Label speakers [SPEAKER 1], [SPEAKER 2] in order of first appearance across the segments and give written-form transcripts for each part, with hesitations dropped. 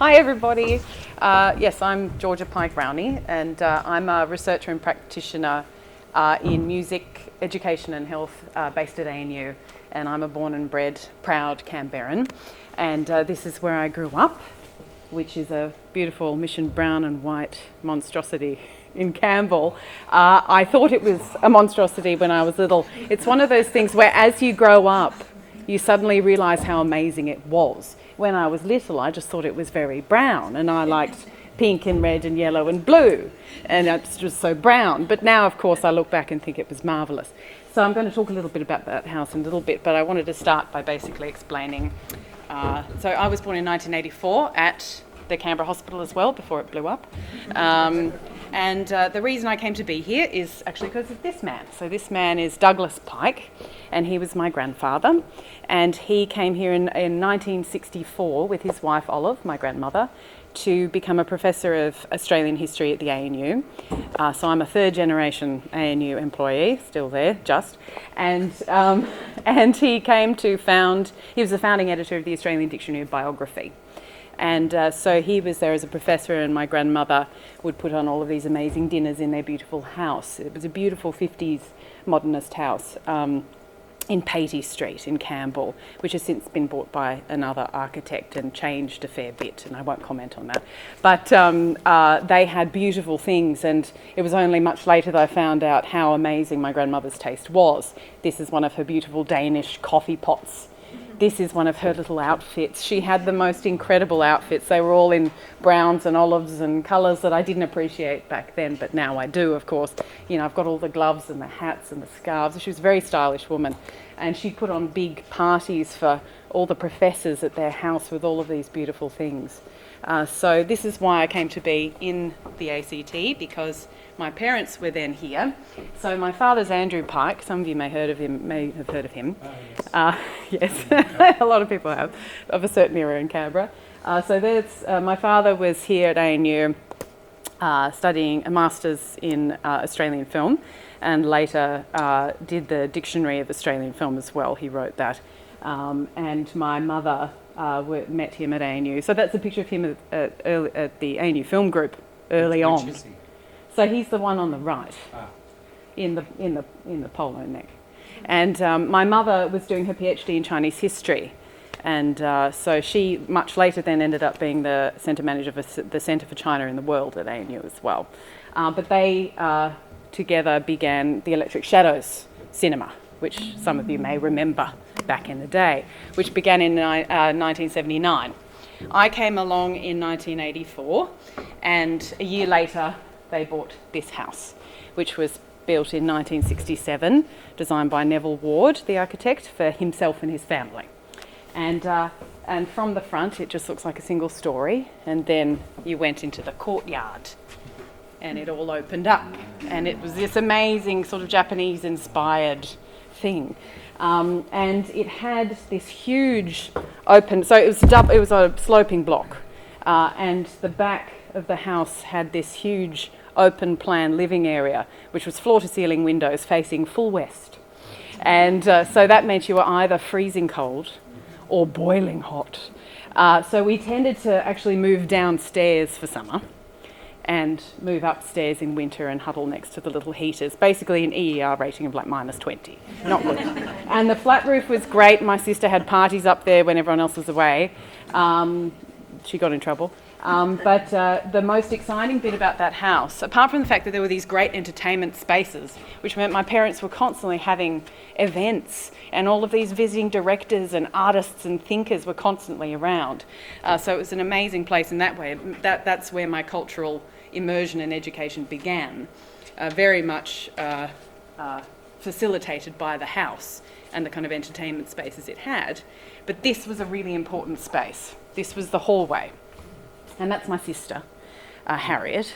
[SPEAKER 1] Hi everybody. Yes, I'm Georgia Pike Rowney, and I'm a researcher and practitioner in music, education and health based at ANU, and I'm a born and bred proud Canberran, and this is where I grew up, which is a beautiful mission brown and white monstrosity in Campbell. I thought it was a monstrosity when I was little. It's one of those things where as you grow up, you suddenly realise how amazing it was. When I was little, I just thought it was very brown, and I liked pink and red and yellow and blue, and it's just so brown. But now, of course, I look back and think it was marvellous. So I'm going to talk a little bit about that house in a little bit, but I wanted to start by basically explaining. So I was born in 1984 at the Canberra Hospital as well, before it blew up. And the reason I came to be here is actually because of this man. So this man is Douglas Pike, and he was my grandfather. And he came here in 1964 with his wife Olive, my grandmother, to become a professor of Australian history at the ANU. So I'm a third generation ANU employee, still there, just. And he came to he was the founding editor of the Australian Dictionary of Biography. And so he was there as a professor, and my grandmother would put on all of these amazing dinners in their beautiful house. It was a beautiful 50s modernist house in Patey Street in Campbell, which has since been bought by another architect and changed a fair bit, and I won't comment on that. But they had beautiful things, and it was only much later that I found out how amazing my grandmother's taste was. This is one of her beautiful Danish coffee pots. This is one of her little outfits. She had the most incredible outfits. They were all in browns and olives and colours that I didn't appreciate back then, but now I do, of course. You know, I've got all the gloves and the hats and the scarves. She was a very stylish woman, and she'd put on big parties for all the professors at their house with all of these beautiful things. So this is why I came to be in the ACT, because my parents were then here. So my father's Andrew Pike. Some of you may have heard of him. Yes, a lot of people have, of a certain era in Canberra. So there's my father was here at ANU studying a master's in Australian film, and later did the Dictionary of Australian Film as well. He wrote that. And my mother met him at ANU. So that's a picture of him at the ANU Film Group early on.
[SPEAKER 2] Which is he?
[SPEAKER 1] So he's the one on the right, in the polo neck. And my mother was doing her PhD in Chinese history, and so she much later then ended up being the centre manager of the Centre for China in the World at ANU as well. But they together began the Electric Shadows cinema, which some of you may remember back in the day, which began in 1979. I came along in 1984, and a year later they bought this house, which was built in 1967, designed by Neville Ward, the architect, for himself and his family. And from the front, it just looks like a single story, and then you went into the courtyard, and it all opened up, and it was this amazing sort of Japanese-inspired thing. And it had this huge open, so it was a sloping block, and the back of the house had this huge open plan living area, which was floor to ceiling windows facing full west. And so that meant you were either freezing cold or boiling hot. So we tended to actually move downstairs for summer and move upstairs in winter and huddle next to the little heaters, basically an EER rating of like -20. Not good. And the flat roof was great. My sister had parties up there when everyone else was away. She got in trouble. But the most exciting bit about that house, apart from the fact that there were these great entertainment spaces, which meant my parents were constantly having events, and all of these visiting directors and artists and thinkers were constantly around. So it was an amazing place in that way. That's where my cultural immersion and education began, very much facilitated by the house and the kind of entertainment spaces it had. But this was a really important space. This was the hallway. And that's my sister, Harriet,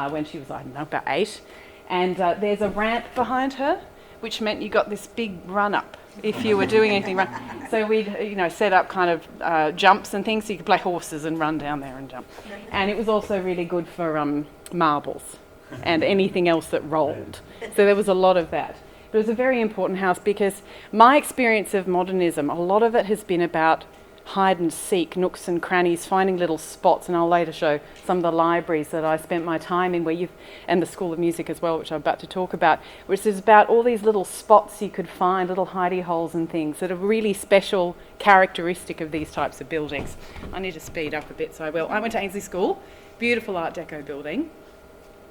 [SPEAKER 1] when she was, I don't know, about 8. And there's a ramp behind her, which meant you got this big run-up if you were doing anything wrong. So we'd, set up kind of jumps and things, so you could play horses and run down there and jump. And it was also really good for marbles and anything else that rolled. So there was a lot of that. But it was a very important house because my experience of modernism, a lot of it has been about hide and seek, nooks and crannies, finding little spots, and I'll later show some of the libraries that I spent my time in, and the School of Music as well, which I'm about to talk about, which is about all these little spots you could find, little hidey holes and things that are really special, characteristic of these types of buildings. I need to speed up a bit, so I will. I went to Ainsley School, beautiful Art Deco building.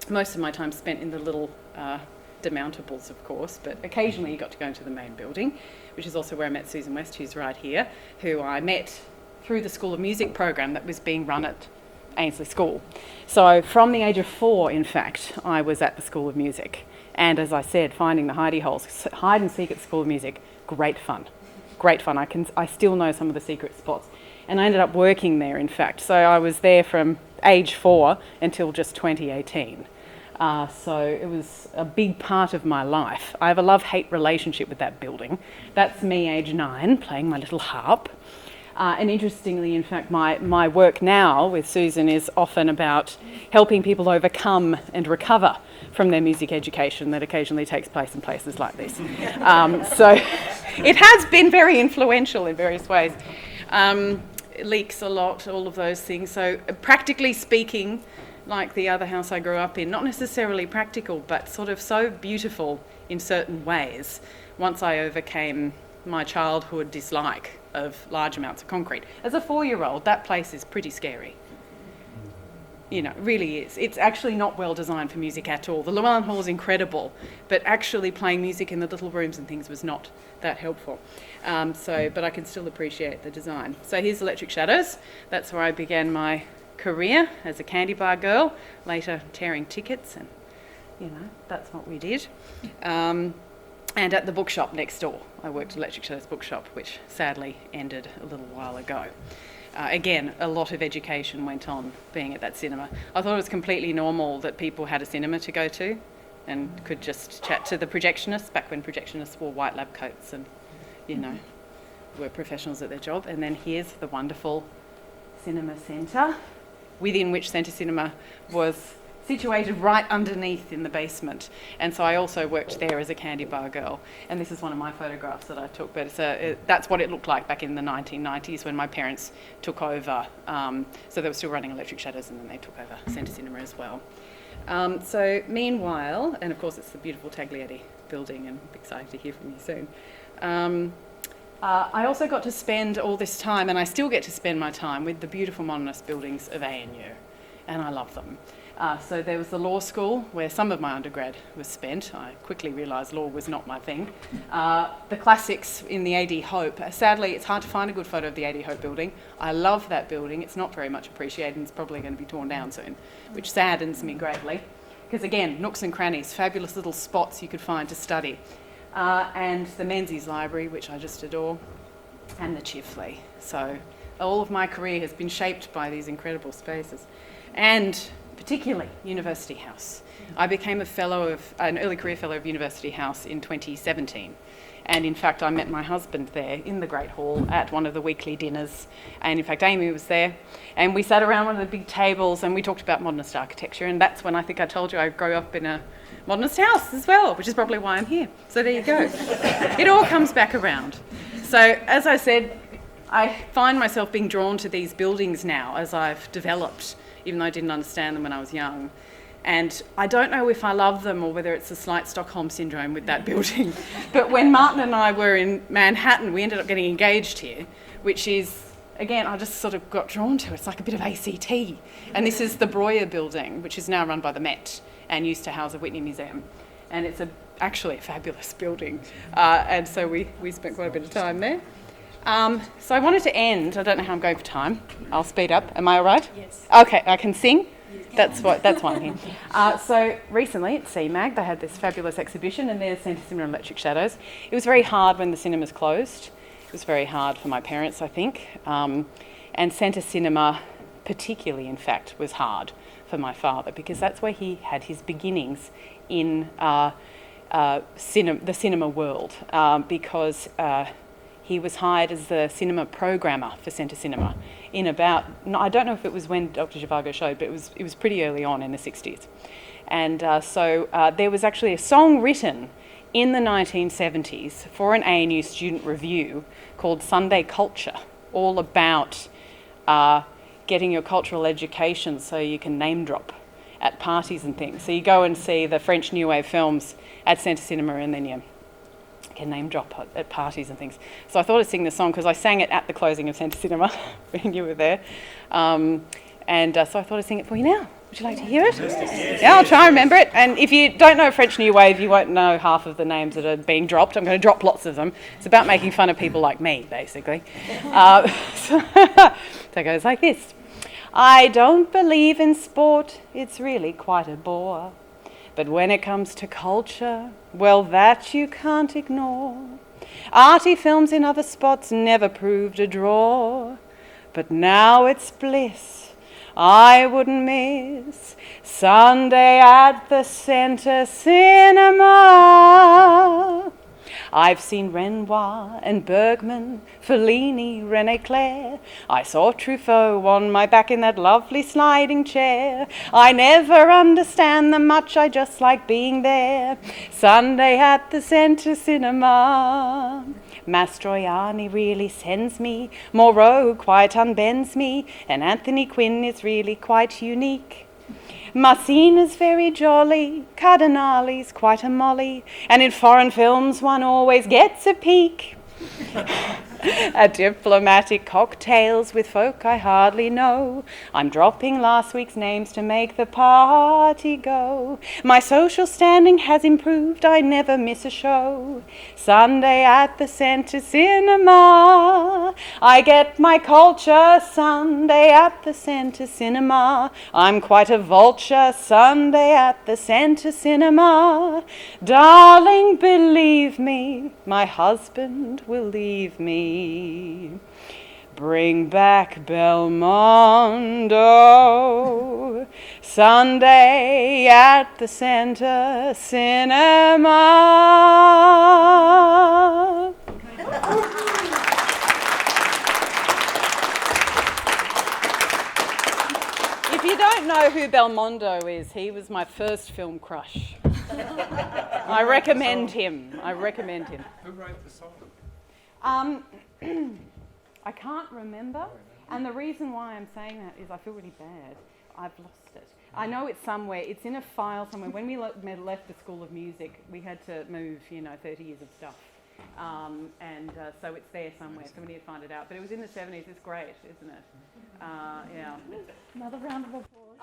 [SPEAKER 1] Most of my time spent in the little demountables, of course, but occasionally you got to go into the main building, which is also where I met Susan West, who's right here, who I met through the School of Music program that was being run at Ainsley School. So from the age of 4, in fact, I was at the School of Music. And as I said, finding the hidey holes, hide and seek at the School of Music, great fun. Great fun. I still know some of the secret spots. And I ended up working there, in fact. So I was there from age 4 until just 2018. So it was a big part of my life. I have a love-hate relationship with that building. That's me, age 9, playing my little harp. And interestingly, in fact, my work now with Susan is often about helping people overcome and recover from their music education that occasionally takes place in places like this. So it has been very influential in various ways. It leaks a lot, all of those things. So practically speaking, like the other house I grew up in, not necessarily practical, but sort of so beautiful in certain ways once I overcame my childhood dislike of large amounts of concrete. As a 4-year-old, that place is pretty scary. You know, it really is. It's actually not well designed for music at all. The Llewellyn Hall is incredible, but actually playing music in the little rooms and things was not that helpful. But I can still appreciate the design. So here's Electric Shadows. That's where I began my career as a candy bar girl, later tearing tickets, and that's what we did. And at the bookshop next door, I worked at Electric Shadows bookshop, which sadly ended a little while ago. Again, a lot of education went on being at that cinema. I thought it was completely normal that people had a cinema to go to and could just chat to the projectionists, back when projectionists wore white lab coats and, were professionals at their job. And then here's the wonderful cinema centre, within which Centre Cinema was situated right underneath in the basement. And so I also worked there as a candy bar girl. And this is one of my photographs that I took, but that's what it looked like back in the 1990s when my parents took over. So they were still running Electric Shadows, and then they took over Centre Cinema as well. So meanwhile, and of course it's the beautiful Taglietti building, and I'm excited to hear from you soon. I also got to spend all this time, and I still get to spend my time, with the beautiful modernist buildings of ANU, and I love them. So there was the law school where some of my undergrad was spent. I quickly realised law was not my thing. The classics in the AD Hope. Sadly, it's hard to find a good photo of the AD Hope building. I love that building. It's not very much appreciated, and it's probably going to be torn down soon, which saddens me greatly. Because again, nooks and crannies, fabulous little spots you could find to study. And the Menzies Library, which I just adore, and the Chifley. So all of my career has been shaped by these incredible spaces. And particularly University House. I became an early career fellow of University House in 2017. And in fact, I met my husband there in the Great Hall at one of the weekly dinners. And in fact, Amy was there. And we sat around one of the big tables and we talked about modernist architecture. And that's when I think I told you I grew up in a modernist house as well, which is probably why I'm here. So there you go. It all comes back around. So as I said, I find myself being drawn to these buildings now as I've developed, even though I didn't understand them when I was young. And I don't know if I love them or whether it's a slight Stockholm syndrome with that building. But when Martin and I were in Manhattan, we ended up getting engaged here, which is, again, I just sort of got drawn to it. It's like a bit of ACT. And this is the Breuer building, which is now run by the Met and used to house a Whitney Museum. And it's actually a fabulous building. And so we spent quite a bit of time there. So I wanted to end. I don't know how I'm going for time. I'll speed up. Am I all right?
[SPEAKER 2] Yes.
[SPEAKER 1] Okay, I can sing. That's why I'm here. So recently at CMAG, they had this fabulous exhibition, and there's Centre Cinema and Electric Shadows. It was very hard when the cinemas closed. It was very hard for my parents, I think. And Centre Cinema, particularly, in fact, was hard for my father because that's where he had his beginnings in the cinema world because he was hired as the cinema programmer for Centre Cinema in about, I don't know if it was when Dr. Zhivago showed, but it was pretty early on in the 60s. And so there was actually a song written in the 1970s for an ANU student review called Sunday Culture. all about getting your cultural education so you can name drop at parties and things. So you go and see the French New Wave films at Centre Cinema, and then you can name drop at parties and things. So I thought I'd sing this song because I sang it at the closing of Centre Cinema when you were there. So I thought I'd sing it for you now. Would you like to hear it? Yeah, I'll try and remember it. And if you don't know French New Wave, you won't know half of the names that are being dropped. I'm going to drop lots of them. It's about making fun of people like me, basically. So it goes like this. I don't believe in sport, it's really quite a bore. But when it comes to culture, well, that you can't ignore. Arty films in other spots never proved a draw. But now it's bliss I wouldn't miss Sunday at the Centre Cinema. I've seen Renoir and Bergman, Fellini, René Clair. I saw Truffaut on my back in that lovely sliding chair. I never understand them much, I just like being there. Sunday at the Centre Cinema. Mastroianni really sends me, Moreau quite unbends me, and Anthony Quinn is really quite unique. Marcina's very jolly, Cardinali's quite a molly, and in foreign films one always gets a peek. At diplomatic cocktails with folk I hardly know, I'm dropping last week's names to make the party go. My social standing has improved, I never miss a show. Sunday at the Centre Cinema, I get my culture. Sunday at the Centre Cinema, I'm quite a vulture. Sunday at the Centre Cinema, darling, believe me, my husband will leave me. Bring back Belmondo, Sunday at the Centre Cinema. If you don't know who Belmondo is, he was my first film crush. I recommend him. Who wrote
[SPEAKER 2] the song?
[SPEAKER 1] I can't remember, and the reason why I'm saying that is I feel really bad. I've lost it. I know it's somewhere. It's in a file somewhere. When we left the School of Music, we had to move, 30 years of stuff. So it's there somewhere. Somebody would find it out. But it was in the 70s. It's great, isn't it? Yeah. Another round of applause.